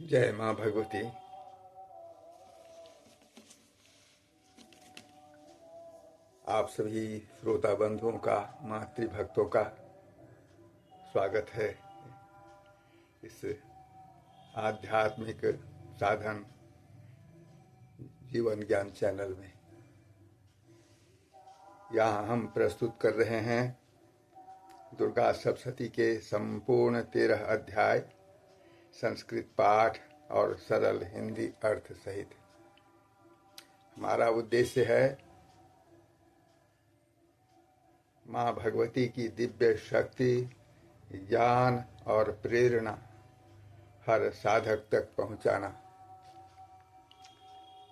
जय माँ भगवती। आप सभी श्रोता बंधुओं का, मातृभक्तों का स्वागत है इस आध्यात्मिक साधन जीवन ज्ञान चैनल में। यहाँ हम प्रस्तुत कर रहे हैं दुर्गा सप्तशती के संपूर्ण 13 अध्याय, संस्कृत पाठ और सरल हिंदी अर्थ सहित। हमारा उद्देश्य है माँ भगवती की दिव्य शक्ति, ज्ञान और प्रेरणा हर साधक तक पहुँचाना।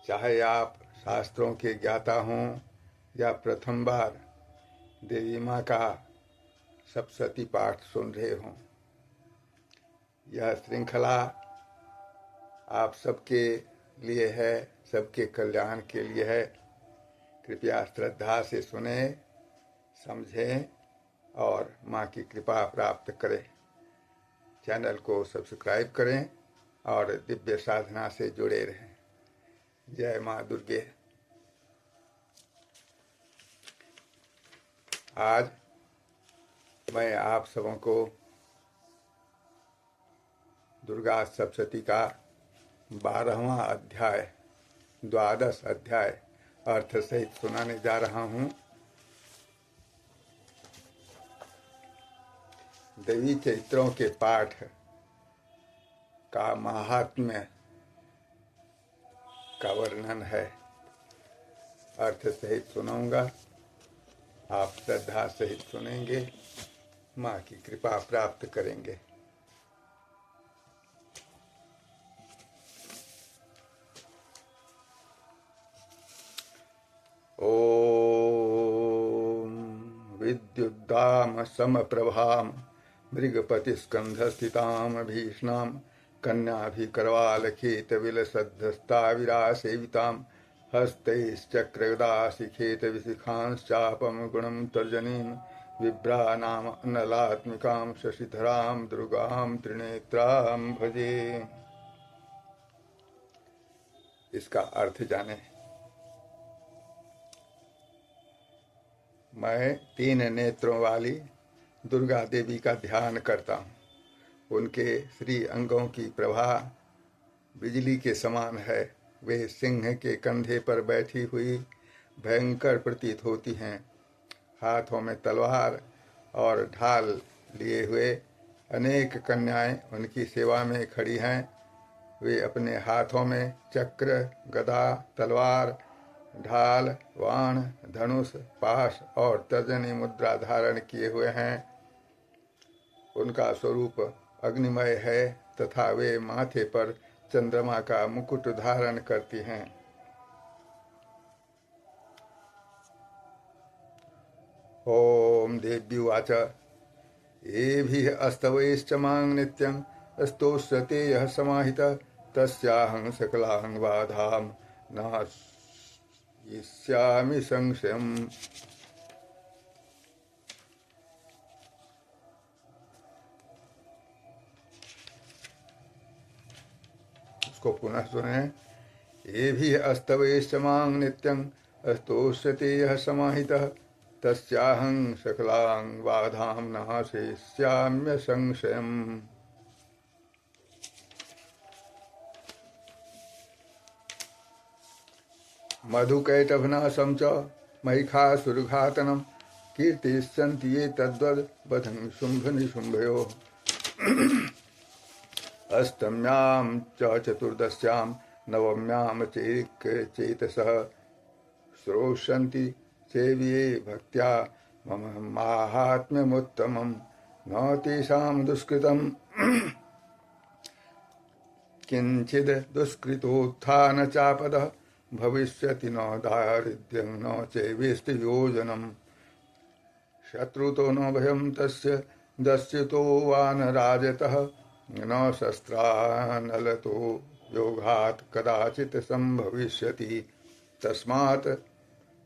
चाहे आप शास्त्रों के ज्ञाता हों या प्रथम बार देवी माँ का सप्तशती पाठ सुन रहे हों, यह श्रृंखला आप सबके लिए है, सबके कल्याण के लिए है। कृपया श्रद्धा से सुने, समझें और माँ की कृपा प्राप्त करें। चैनल को सब्सक्राइब करें और दिव्य साधना से जुड़े रहें। जय माँ दुर्गे। आज मैं आप सबों को दुर्गा सप्तशती का 12वां अध्याय, द्वादश अध्याय अर्थ सहित सुनाने जा रहा हूँ। देवी चरित्रों के पाठ का महात्म्य का वर्णन है, अर्थ सहित सुनाऊंगा। आप श्रद्धा सहित सुनेंगे, माँ की कृपा प्राप्त करेंगे। ओम विद्युद्दाम समप्रभाम मृगपतिस्कंधस्थितां भीषणां कन्याभिकरवालखेतविलसद्धस्ताविरासेवितां हस्तैश्चक्रगदाशिखेतविशिखांश्चापं गुणं तर्जनीं विभ्रानाम् अनलात्मिकां शशिधरां दुर्गां त्रिनेत्रां भजे। इसका अर्थ जाने। मैं 3 नेत्रों वाली दुर्गा देवी का ध्यान करता हूँ। उनके श्री अंगों की प्रभा बिजली के समान है। वे सिंह के कंधे पर बैठी हुई भयंकर प्रतीत होती हैं। हाथों में तलवार और ढाल लिए हुए अनेक कन्याएं उनकी सेवा में खड़ी हैं। वे अपने हाथों में चक्र, गदा, तलवार, ढाल, बाण, धनुष, पाश और तर्जनी मुद्रा धारण किए हुए हैं। उनका स्वरूप अग्निमय है तथा वे माथे पर चंद्रमा का मुकुट धारण करती हैं। ओम देव्युवाच एभिः अस्तवैश्च मां नित्यं स्तोष्यते यः समाहितः तस्याहं सकलां बाधां नाशयिष्यामि संशयम्। उसको पुनः सुने। एभिः अस्तवैश्च मां नित्यं स्तोष्यते यः समाहितः तस्याहं सकलां बाधां नाशयिष्याम्य संशयम्। मधुकैटभनाशं च महिषासुरघातनं कीर्तिष्यन्ति ये तद्वद् वधं शुम्भनिशुम्भयोः। अष्टम्यां च चतुर्दश्यां नवम्यां चेतसः श्रोष्यन्ति सेव्ये भक्त्या मम माहात्म्यमुत्तमं न तेषां दुष्कृतं किञ्चिद् दुष्कृतोत्थानचापदः भविष्यति न दारिद्र्यं न चैवेष्टि योजनम्। शत्रुतो न भयं तस्य दस्युतो वा न राजतः न शस्त्रानलतो योगात् कदाचित् संभविष्यति।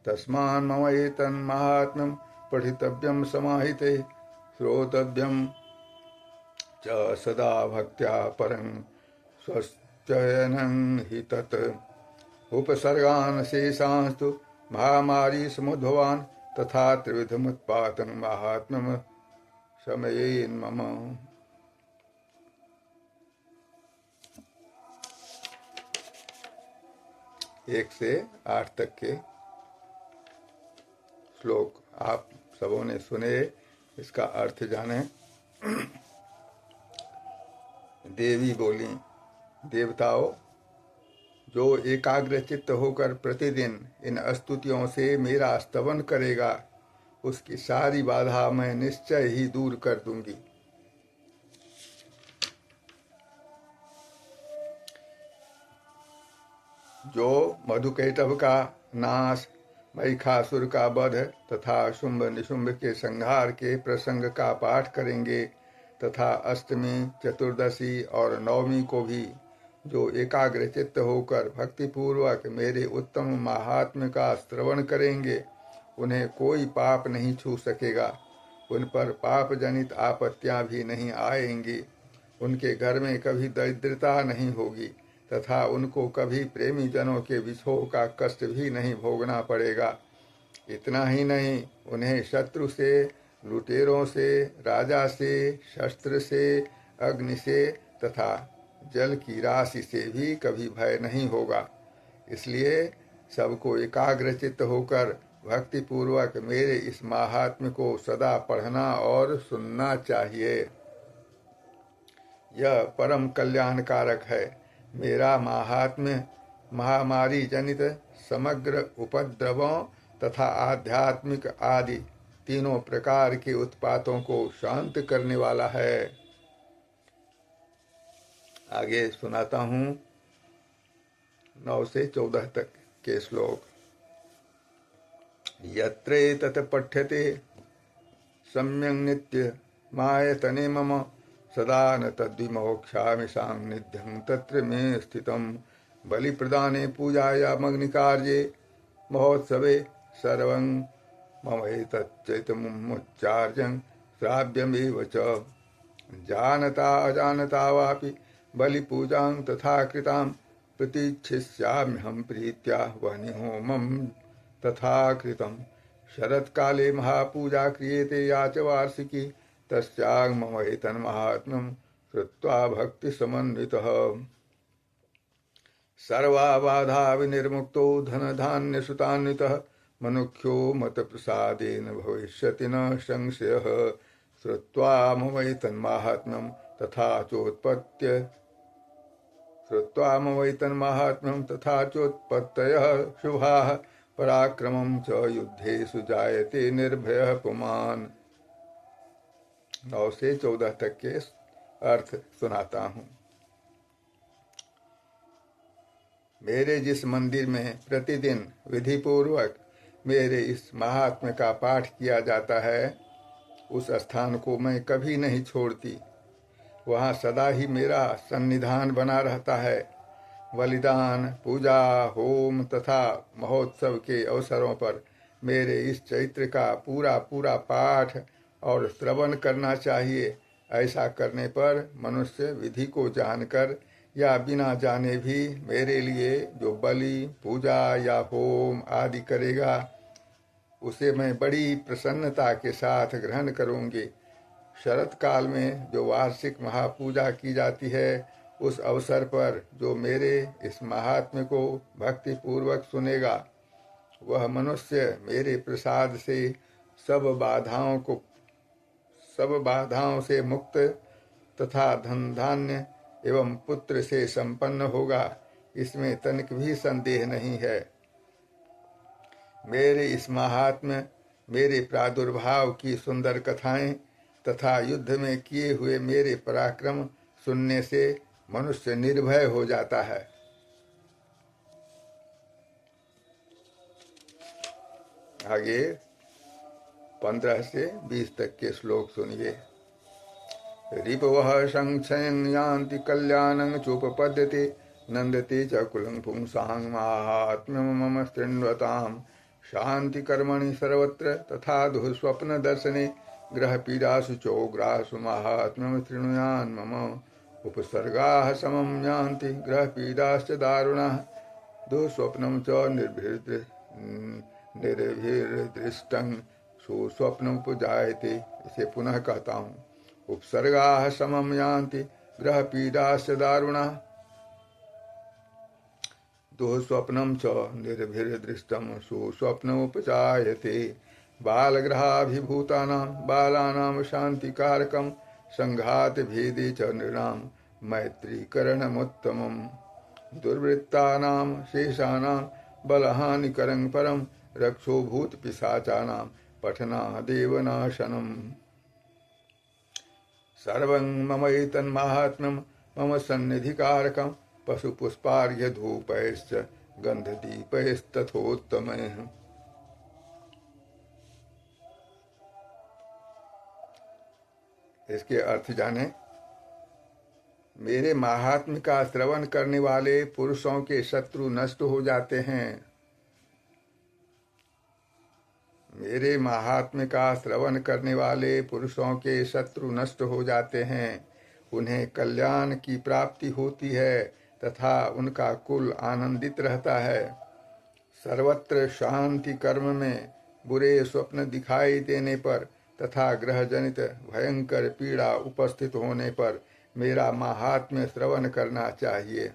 तस्मान् मम एतन्माहात्म्यं पठितव्यं समाहिते श्रोतव्यं च सदा भक्त्या परं स्वश्चयनं हि तत् उपसर्गान् शेषांस्तु महामारी समुद्भवान् तथा त्रिविधमुत्पातन महात्म्यम समयेन मम। 1 से 8 तक के श्लोक आप सबों ने सुने, इसका अर्थ जाने। देवी बोली, देवताओं, जो एकाग्र चित्त होकर प्रतिदिन इन स्तुतियों से मेरा स्तवन करेगा, उसकी सारी बाधा मैं निश्चय ही दूर कर दूंगी। जो मधुकैटभ का नाश, महिषासुर का वध तथा शुंभ निशुंभ के संहार के प्रसंग का पाठ करेंगे तथा अष्टमी, चतुर्दशी और नवमी को भी जो एकाग्र चित्त होकर भक्तिपूर्वक मेरे उत्तम महात्म्य का श्रवण करेंगे, उन्हें कोई पाप नहीं छू सकेगा, उन पर पाप जनित आपत्तियां भी नहीं आएंगी, उनके घर में कभी दरिद्रता नहीं होगी तथा उनको कभी प्रेमी जनों के विछोह का कष्ट भी नहीं भोगना पड़ेगा। इतना ही नहीं, उन्हें शत्रु से, लुटेरों से, राजा से, शस्त्र से, अग्नि से तथा जल की राशि से भी कभी भय नहीं होगा। इसलिए सबको एकाग्रचित्त होकर भक्ति पूर्वक मेरे इस महात्म्य को सदा पढ़ना और सुनना चाहिए। यह परम कल्याणकारक है। मेरा महात्म्य महामारी जनित समग्र उपद्रवों तथा आध्यात्मिक आदि तीनों प्रकार के उत्पातों को शांत करने वाला है। आगे सुनाता हूँ 9 से 14 तक के श्लोक। यत्रे तत् पठ्यते सम्यक् नित्य मायतने मम सदा न तद्विमोक्षामि सान्निध्यं तत्र मे स्थितं बलिप्रदाने पूजायामग्निकार्ये महोत्सवे सर्वं ममैतच्चैतमुच्चार्यं श्राव्यमेव च जानता अजानता वापि बलिपूजां तथा कृतां प्रतीक्षिष्याम्यहं प्रीत्या वह्निहोमं तथा कृतं शरत्काले महापूजा क्रियते या च वार्षिकी तस्यां मम एतन्माहात्म्यं श्रुत्वा भक्तिसमन्वितः सर्वाबाधा विनिर्मुक्तो धनधान्यसुतान्वितः मनुष्यो मतप्रसादेन भविष्यति न संशयः श्रुत्वा मम एतन्माहात्म्यं तथा चोत्पत्तयः शुभाः पराक्रमं च युद्धेषु जायते निर्भयः पुमान्। 9 से 14 तक के अर्थ सुनाता हूँ। मेरे जिस मंदिर में प्रतिदिन विधि पूर्वक मेरे इस महात्म्य का पाठ किया जाता है, उस स्थान को मैं कभी नहीं छोड़ती। वहाँ सदा ही मेरा सन्निधान बना रहता है। बलिदान, पूजा, होम तथा महोत्सव के अवसरों पर मेरे इस चैत्र का पूरा पूरा पाठ और श्रवण करना चाहिए। ऐसा करने पर मनुष्य विधि को जानकर या बिना जाने भी मेरे लिए जो बलि, पूजा या होम आदि करेगा, उसे मैं बड़ी प्रसन्नता के साथ ग्रहण करूंगी। शरत काल में जो वार्षिक महापूजा की जाती है, उस अवसर पर जो मेरे इस महात्म्य को भक्ति पूर्वक सुनेगा, वह मनुष्य मेरे प्रसाद से सब बाधाओं से मुक्त तथा धन धान्य एवं पुत्र से संपन्न होगा। इसमें तनिक भी संदेह नहीं है। मेरे इस महात्म्य, मेरे प्रादुर्भाव की सुंदर कथाएं तथा युद्ध में किए हुए मेरे पराक्रम सुनने से मनुष्य निर्भय हो जाता है। आगे 15 से 20 तक के श्लोक सुनिए। रिपवः संक्षयं यान्ति कल्याणं चोपपद्यते नंदते च कुलं पुंसां माहात्म्यं मम शृण्वताम् शांति कर्मणि सर्वत्र तथा दुःस्वप्न दर्शने ग्रह पीडासु चोग्रासु माहात्म्यं शृणुयान् मम उपसर्गाः समं यान्ति ग्रहपीडाश्च दारुणाः दुःस्वप्नं च निर्भिर्दृष्टं सुस्वप्नमुपजायते। इसे पुनः कहता हूँ। उपसर्गाः समं यान्ति ग्रहपीडाश्च दारुणाः दुःस्वप्नं च निर्भिर्दृष्टं सुस्वप्नमुपजायते। बालग्रहाभिभूतानां बालानां शान्तिकारकं संघातभेदे च नृणां मैत्रीकरणमुत्तमम्। दुर्वृत्तानां शेषाणां बलहानिकरं परं रक्षोभूतपिशाचानां पठनादेव नाशनम्। सर्वं ममैतन्माहात्म्यं मम सन्निधिकारकं पशुपुष्पार्घ्यधूपैश्च गन्धदीपैस्तथोत्तमैः। इसके अर्थ जाने। मेरे महात्म्य का श्रवण करने वाले पुरुषों के शत्रु नष्ट हो जाते हैं। मेरे महात्म्य का श्रवण करने वाले पुरुषों के शत्रु नष्ट हो जाते हैं। उन्हें कल्याण की प्राप्ति होती है तथा उनका कुल आनंदित रहता है। सर्वत्र शांति कर्म में बुरे स्वप्न दिखाई देने पर तथा ग्रहजनित भयंकर पीड़ा उपस्थित होने पर मेरा महात्म्य श्रवण करना चाहिए।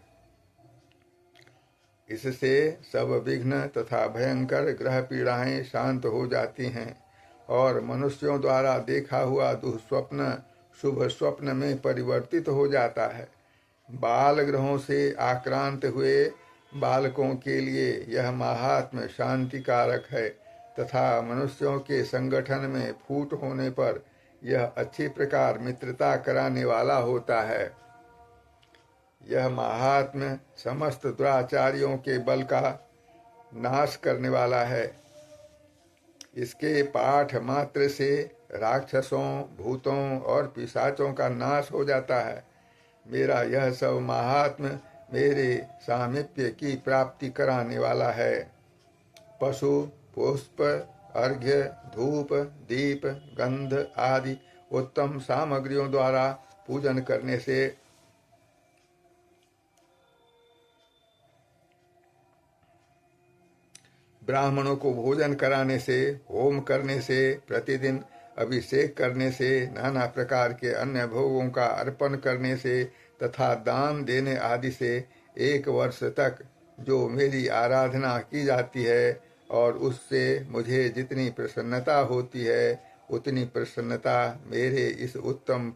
इससे सब विघ्न तथा भयंकर ग्रह पीड़ाएं शांत हो जाती हैं और मनुष्यों द्वारा देखा हुआ दुःस्वप्न शुभ स्वप्न में परिवर्तित हो जाता है। बाल ग्रहों से आक्रांत हुए बालकों के लिए यह महात्म्य शांतिकारक है तथा मनुष्यों के संगठन में फूट होने पर यह अच्छी प्रकार मित्रता कराने वाला होता है। यह महात्म्य समस्त दुराचारियों के बल का नाश करने वाला है। इसके पाठ मात्र से राक्षसों, भूतों और पिशाचों का नाश हो जाता है। मेरा यह सब महात्म्य मेरे सामीप्य की प्राप्ति कराने वाला है। पशु, पुष्प, अर्घ्य, धूप, दीप, गंध आदि उत्तम सामग्रियों द्वारा पूजन करने से ब्राह्मणों को भोजन कराने से, होम करने से, प्रतिदिन अभिषेक करने से, नाना प्रकार के अन्य भोगों का अर्पण करने से तथा दान देने आदि से 1 वर्ष तक जो मेरी आराधना की जाती है और उससे मुझे जितनी प्रसन्नता होती है उतनी प्रसन्नता मेरे इस उत्तम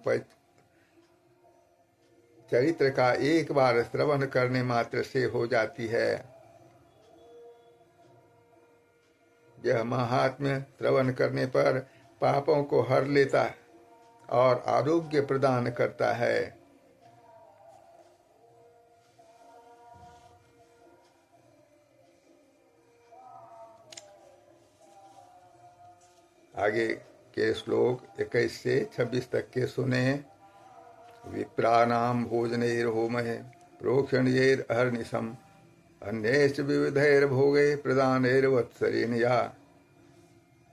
चरित्र का एक बार श्रवण करने मात्र से हो जाती है। यह महात्म्य श्रवण करने पर पापों को हर लेता है और आरोग्य प्रदान करता है। आगे के श्लोक 21 से 26 तक के सुने। विप्राणां भोजनैर्होमैः प्रोक्षणैरहर्निशम् अन्यैश्च विविधैर्भोगैः प्रदानैर्वत्सरेण या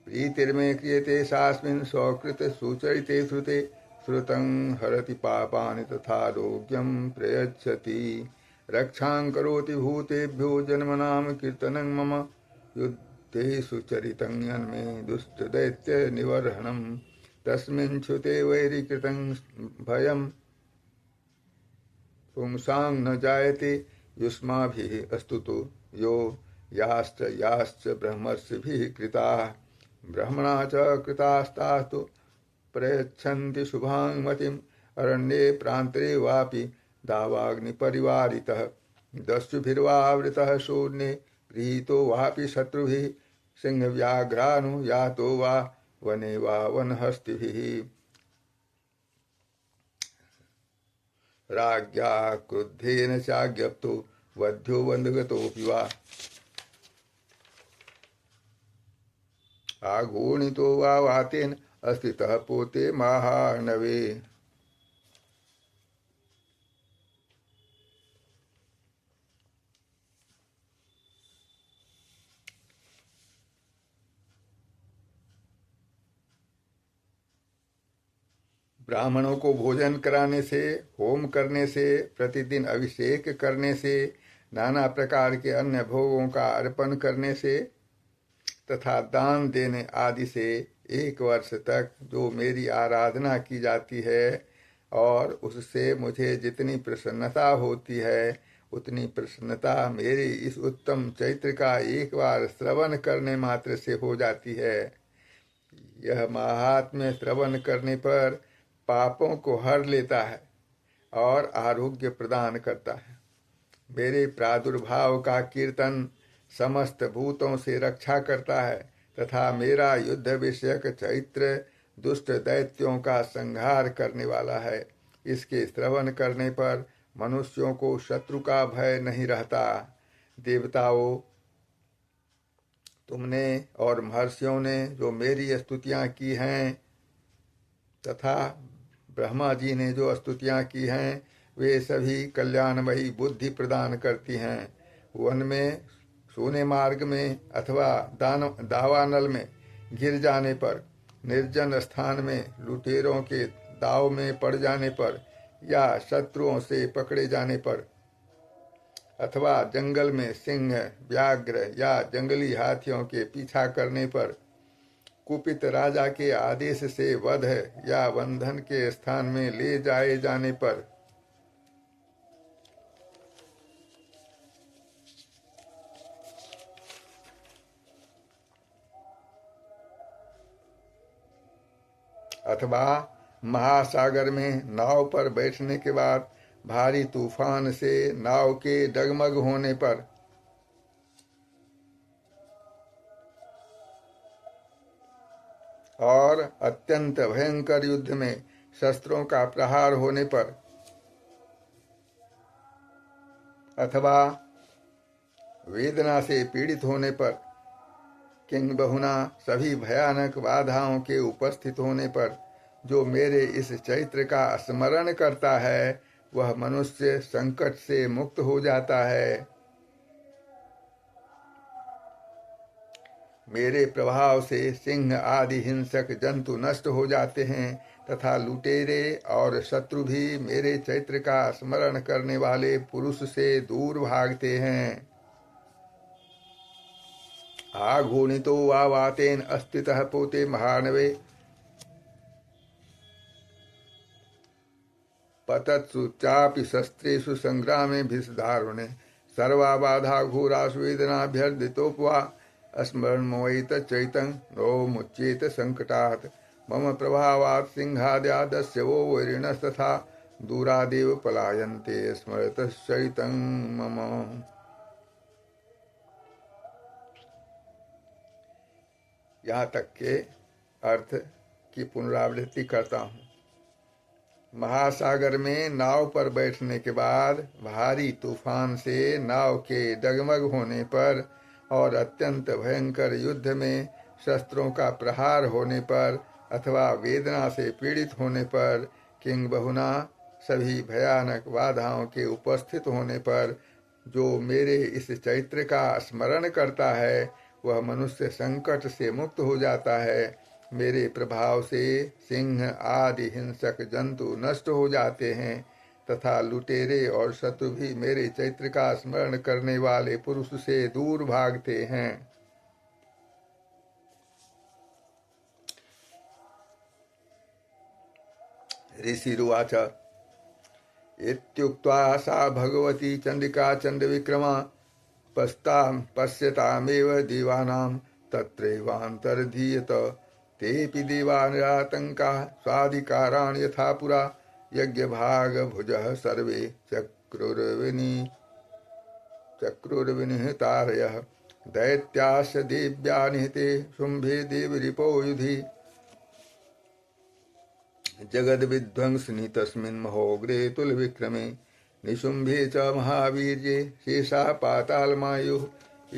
प्रीतिर्मे क्रियते सास्मिन् स्वकृत सुचरिते श्रुते श्रुतं हरति पापानि तथारोग्यं प्रयच्छति। रक्षां करोति भूतेभ्यो जन्मनां कीर्तनं मम युद्धे सुचरितं यन्मे दुष्टदैत्य निवर्हणम् तस्मिन् च्युते वैरिकृतं भयं पुंसां न जायते युष्माभिः अस्तुतो यो याश्च ब्रह्मर्षिभिः कृताः ब्रह्मणा च कृतास्तास्तु प्रयच्छन्ति शुभां मतिम् अरण्ये प्रान्तरे वापि दावाग्निपरिवारितः दस्युभिर्वावृतः शून्ये गृहीतो वापि शत्रुभिः सिंहव्याघ्रानुयातो वा वने वा वनहस्तिभिः राज्ञा क्रुद्धेन चाज्ञप्तो वध्यो वन्दगतोऽपि वा आघूर्णितो वा वातेन अस्थितः पोते महार्णवे। ब्राह्मणों को भोजन कराने से, होम करने से, प्रतिदिन अभिषेक करने से, नाना प्रकार के अन्य भोगों का अर्पण करने से तथा दान देने आदि से 1 वर्ष तक जो मेरी आराधना की जाती है और उससे मुझे जितनी प्रसन्नता होती है, उतनी प्रसन्नता मेरे इस उत्तम चैत्र का एक बार श्रवण करने मात्र से हो जाती है। यह महात्म्य श्रवण करने पर पापों को हर लेता है और आरोग्य प्रदान करता है। मेरे प्रादुर्भाव का कीर्तन समस्त भूतों से रक्षा करता है तथा मेरा युद्ध विषयक चैत्र दुष्ट दैत्यों का संहार करने वाला है। इसके श्रवण करने पर मनुष्यों को शत्रु का भय नहीं रहता। देवताओं, तुमने और महर्षियों ने जो मेरी स्तुतियां की हैं तथा ब्रह्मा जी ने जो स्तुतियां की हैं, वे सभी कल्याणमयी बुद्धि प्रदान करती हैं। वन में, सोने मार्ग में अथवा दावानल में गिर जाने पर, निर्जन स्थान में लुटेरों के दाव में पड़ जाने पर या शत्रुओं से पकड़े जाने पर अथवा जंगल में सिंह, व्याघ्र या जंगली हाथियों के पीछा करने पर, कुपित राजा के आदेश से वध या बंधन के स्थान में ले जाए जाने पर, अथवा महासागर में नाव पर बैठने के बाद भारी तूफान से नाव के डगमग होने पर, और अत्यंत भयंकर युद्ध में शस्त्रों का प्रहार होने पर, अथवा वेदना से पीड़ित होने पर, किंग बहुना सभी भयानक बाधाओं के उपस्थित होने पर जो मेरे इस चैत्र का स्मरण करता है, वह मनुष्य संकट से मुक्त हो जाता है। मेरे प्रभाव से सिंह आदि हिंसक जंतु नष्ट हो जाते हैं तथा लुटेरे और शत्रु भी मेरे चैत्र का स्मरण करने वाले पुरुष से दूर भागते हैं। आघूर्णितो वा वातेन अस्थितः पोते महानवे पतत्सु चापि शस्त्रेषु संग्रामे भीषदारुणे सर्वा बाधा घोरासु वेदनाभ्यर्दितोपवा स्मरणमोहित चैतं नो मुच्येत संकटात् मम प्रभावात् सिंहाद्यादस्य वो वैरिणस्तथा दूरादेव पलायन्ते स्मरतश्चैतं मम। यहाँ तक के अर्थ की पुनरावृत्ति करता हूँ। महासागर में नाव पर बैठने के बाद भारी तूफान से नाव के डगमग होने पर और अत्यंत भयंकर युद्ध में शस्त्रों का प्रहार होने पर अथवा वेदना से पीड़ित होने पर, किंग बहुना सभी भयानक बाधाओं के उपस्थित होने पर जो मेरे इस चैत्र का स्मरण करता है, वह मनुष्य संकट से मुक्त हो जाता है। मेरे प्रभाव से सिंह आदि हिंसक जंतु नष्ट हो जाते हैं तथा लुटेरे और शत्रु भी मेरे चैत्र का स्मरण करने वाले पुरुष से दूर भागते हैं। ऋषिरुवाच इत्युक्त्वा सा भगवती चंडिका चंडविक्रमा पश्यतामेव देवानां तत्रैवान्तर्धीयत तेऽपि देवा निरातङ्काः स्वाधिकारान् यथा पुरा यज्ञभागभुजः सर्वे चक्रुर्विनिहतारयः दैत्याश्च देव्या निहते शुम्भे देवरिपो युधि जगद्विध्वंसिनि तस्मिन् महोग्रे तुलविक्रमे निशुम्भे च महावीर्ये शेषा पातालमायुः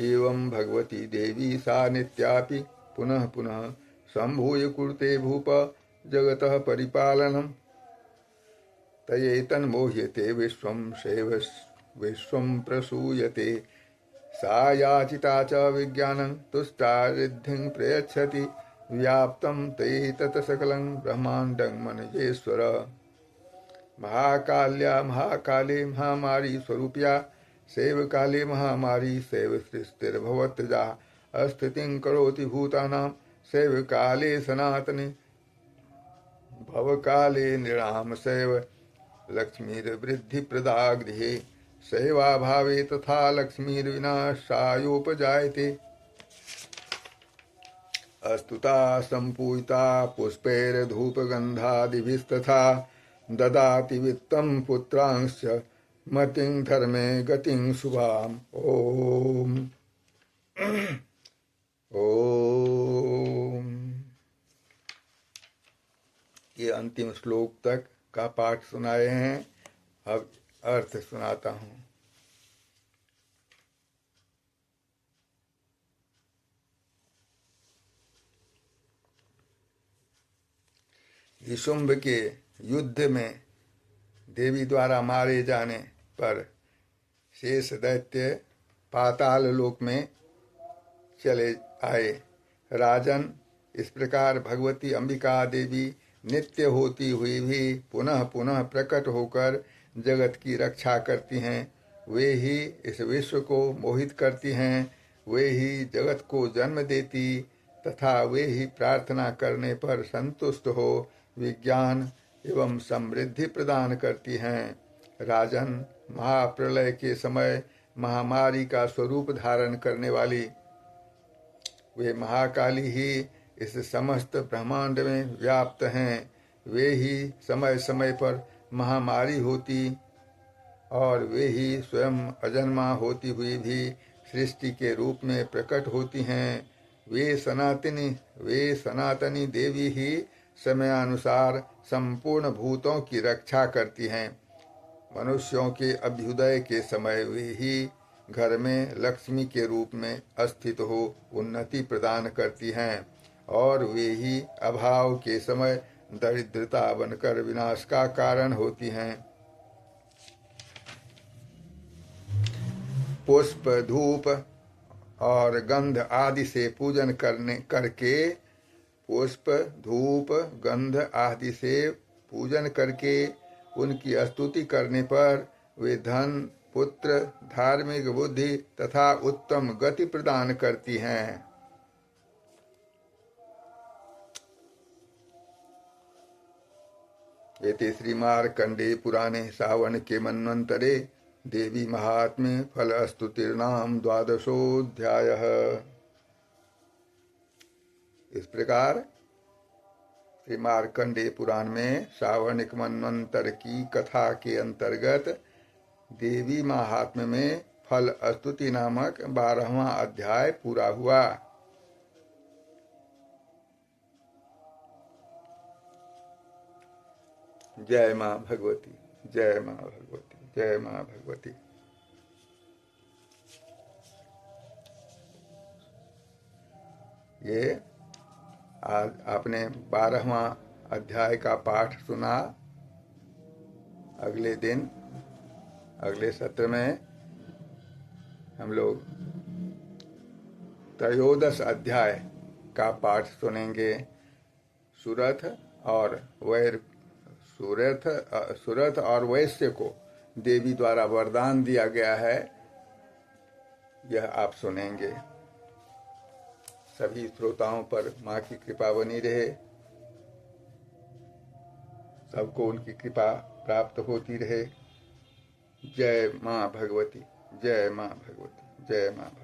एवं भगवती देवी सा नित्यापि पुनः पुनः सम्भूय कुरुते भूप जगतः परिपालनम् तयेतन्मोह्यते विश्वं प्रसूयते सा याचिता च विज्ञानं तुष्टा रिद्धिं प्रयच्छति व्याप्तं ते तत् सकलं ब्रह्माण्डं मनजेश्वर। महाकाल्या महाकाले महामारी स्वरूपया सेव काले महामारी सेव सृष्टिर्भवत्यजा अस्थितिं करोति भूतानां सेव काले सनातने भवकाले नृणाम सैव लक्ष्मीर्वृद्धि प्रदा गृहे सेवाभावे तथा लक्ष्मीर्विनाशायोपजायते। अस्तुता सम्पूजिता पुष्पैर्धूपगन्धादिभिस्तथा ददाति वित्तं पुत्रांश्च मतिं धर्मे गतिं शुभाम्। ओम ओम। ये अंतिम श्लोक तक का पाठ सुनाए हैं। अब अर्थ सुनाता हूँ। निशुंभ के युद्ध में देवी द्वारा मारे जाने पर शेष दैत्य पाताल लोक में चले आए। राजन, इस प्रकार भगवती अंबिका देवी नित्य होती हुई भी पुनः पुनः प्रकट होकर जगत की रक्षा करती हैं। वे ही इस विश्व को मोहित करती हैं। वे ही जगत को जन्म देती तथा वे ही प्रार्थना करने पर संतुष्ट हो विज्ञान एवं समृद्धि प्रदान करती हैं। राजन, महाप्रलय के समय महामारी का स्वरूप धारण करने वाली वे महाकाली ही इस समस्त ब्रह्मांड में व्याप्त हैं। वे ही समय समय पर महामारी होती और वे ही स्वयं अजन्मा होती हुई भी सृष्टि के रूप में प्रकट होती हैं। वे सनातनी देवी ही समयानुसार संपूर्ण भूतों की रक्षा करती हैं। मनुष्यों के अभ्युदय के समय वे ही घर में लक्ष्मी के रूप में अस्थित हो उन्नति प्रदान करती हैं और वे ही अभाव के समय दरिद्रता बनकर विनाश का कारण होती हैं। पुष्प, धूप और गंध आदि से पूजन करके उनकी स्तुति करने पर वे धन, पुत्र, धार्मिक बुद्धि तथा उत्तम गति प्रदान करती हैं। एते श्रीमार्कंडे पुराणे सावन के मन्वंतरे देवी महात्म्य फल स्तुतिर्नाम 12वाध्यायः। इस प्रकार श्री मार्कंडेय पुराण में सावर्णिक मन्वंतर की कथा के अंतर्गत देवी महात्म्य में फल स्तुति नामक 12वां अध्याय पूरा हुआ। जय मां भगवती, जय मां भगवती, जय मां भगवती। ये आज आपने 12वां अध्याय का पाठ सुना। अगले दिन, अगले सत्र में हम लोग त्रयोदश अध्याय का पाठ सुनेंगे। सुरथ और वैश्य को देवी द्वारा वरदान दिया गया है, यह आप सुनेंगे। सभी श्रोताओं पर माँ की कृपा बनी रहे, सबको उनकी कृपा प्राप्त होती रहे। जय माँ भगवती, जय माँ भगवती, जय माँ भगवती।